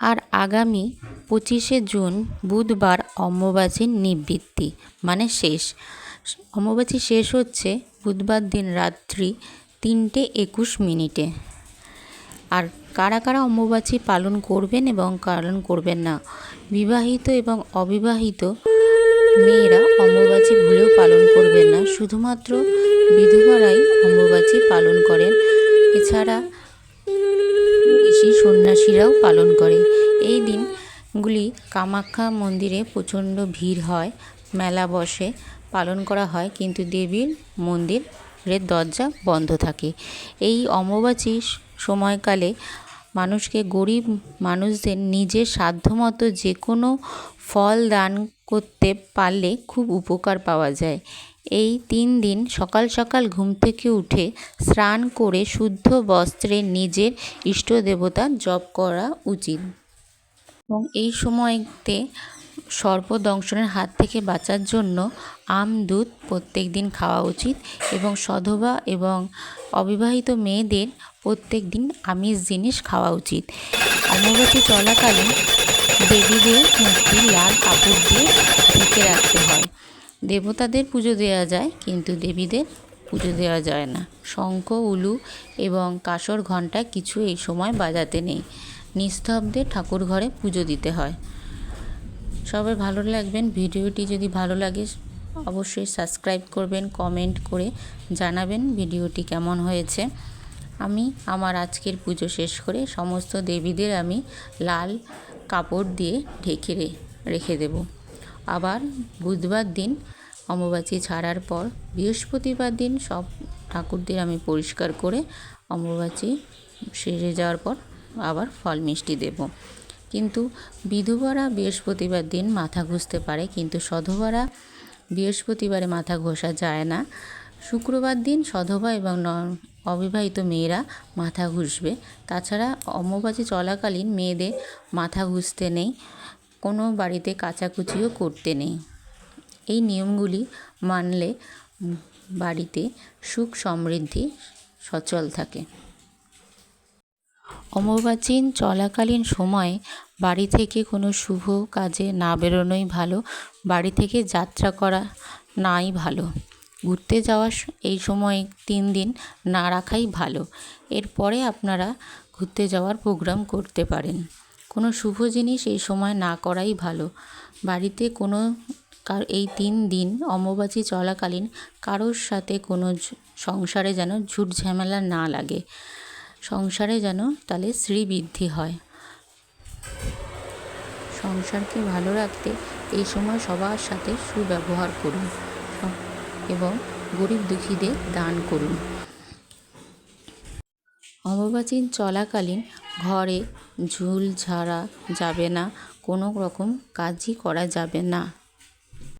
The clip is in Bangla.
আর আগামী 25শে জুন বুধবার অমাবস্যার নিবৃত্তি মানে শেষ। অমাবস্যা শেষ হচ্ছে বুধবার দিন রাত্রি 3:21। আর কারা কারা অমাবস্যা পালন করবেন এবং পালন করবেন না, বিবাহিত এবং অবিবাহিত মেয়েরা অমাবস্যা ভুলেও পালন করবেন না, শুধুমাত্র বিধবারাই অমাবস্যা পালন করেন। এছাড়া ঋষি সন্ন্যাসীরাও পালন করে। এই দিনগুলি কামাখ্যা মন্দিরে প্রচণ্ড ভিড় হয়, মেলা বসে, পালন করা হয়, কিন্তু দেবীর মন্দিরের দরজা বন্ধ থাকে। এই অমাবস্যার সময়কালে মানুষকে, গরিব মানুষদের নিজের সাধ্যমতো যে কোনো ফল দান করতে পারলে খুব উপকার পাওয়া যায়। এই 3 দিন সকাল সকাল ঘুম থেকে উঠে স্নান করে শুদ্ধ বস্ত্রে নিজের ইষ্ট দেবতার জপ করা উচিত এবং এই সময়তে সর্পদংশনের হাত থেকে বাঁচার জন্য আম দুধ প্রত্যেক দিন খাওয়া উচিত এবং সধবা এবং অবিবাহিত মেয়েদের প্রত্যেক দিন আমিষ জিনিস খাওয়া উচিত। অমাবস্যা চলাকালীন দেবীদের মূর্তি লাল কাপড় দিয়ে ঢেকে রাখতে হয়। দেবতাদের পুজো দেওয়া যায়, কিন্তু দেবীদের পুজো দেওয়া যায় না। শঙ্খ, উলু এবং কাঁসর ঘণ্টা কিছু এই সময় বাজাতে নেই। নিস্তব্ধে ঠাকুর ঘরে পুজো দিতে হয়। সবাই ভালো লাগবেন। ভিডিওটি যদি ভালো লাগে অবশ্যই সাবস্ক্রাইব করবেন, কমেন্ট করে জানাবেন ভিডিওটি কেমন হয়েছে। আমি আমার আজকের পুজো শেষ করে সমস্ত দেবীদের আমি লাল কাপড় দিয়ে ঢেকে রেখে দেব। আবার বুধবার দিন অমাবস্যা ছাড়ার পর বৃহস্পতিবার দিন সব ঠাকুরদের আমি পরিষ্কার করে অমাবস্যা সেরে যাওয়ার পর আবার ফল মিষ্টি দেব। কিন্তু বিধবারা বৃহস্পতিবার দিন মাথা ঘষতে পারে, কিন্তু সধবারা বৃহস্পতিবারে মাথা ঘষা যায় না। শুক্রবার দিন সধবা এবং অবিবাহিত মেয়েরা মাথা ঘষবে। তাছাড়া অমাবস্যা চলাকালীন মেয়েদের মাথা ঘষতে নেই, কোনো বাড়িতে কাচাকুচিও করতে নেই। এই নিয়মগুলি মানলে বাড়িতে সুখ সমৃদ্ধি সচল থাকে। অমাবস্যা চলাকালীন সময়ে বাড়ি থেকে কোনো শুভ কাজে না বেরোনোই ভালো, বাড়ি থেকে যাত্রা করা নাই ভালো। ঘুরতে যাওয়ার এই সময় 3 দিন না রাখাই ভালো। এরপরে আপনারা ঘুরতে যাওয়ার প্রোগ্রাম করতে পারেন। কোনো শুভ জিনিস এই সময় না করাই ভালো। বাড়িতে কোনো এই 3 দিন অমাবস্যা চলাকালীন কারোর সাথে কোনো সংসারে যেন ঝুট ঝামেলা না লাগে, সংসারে যেন তাহলে শ্রীবৃদ্ধি হয়। সংসারকে ভালো রাখতে এই সময় সবার সাথে সুব্যবহার করুন এবং গরিব দুঃখীদের দান করুন। অমাবস্যা চলাকালীন ঘরে ঝুল ঝাড়া যাবে না, কোনো রকম কাজই করা যাবে না।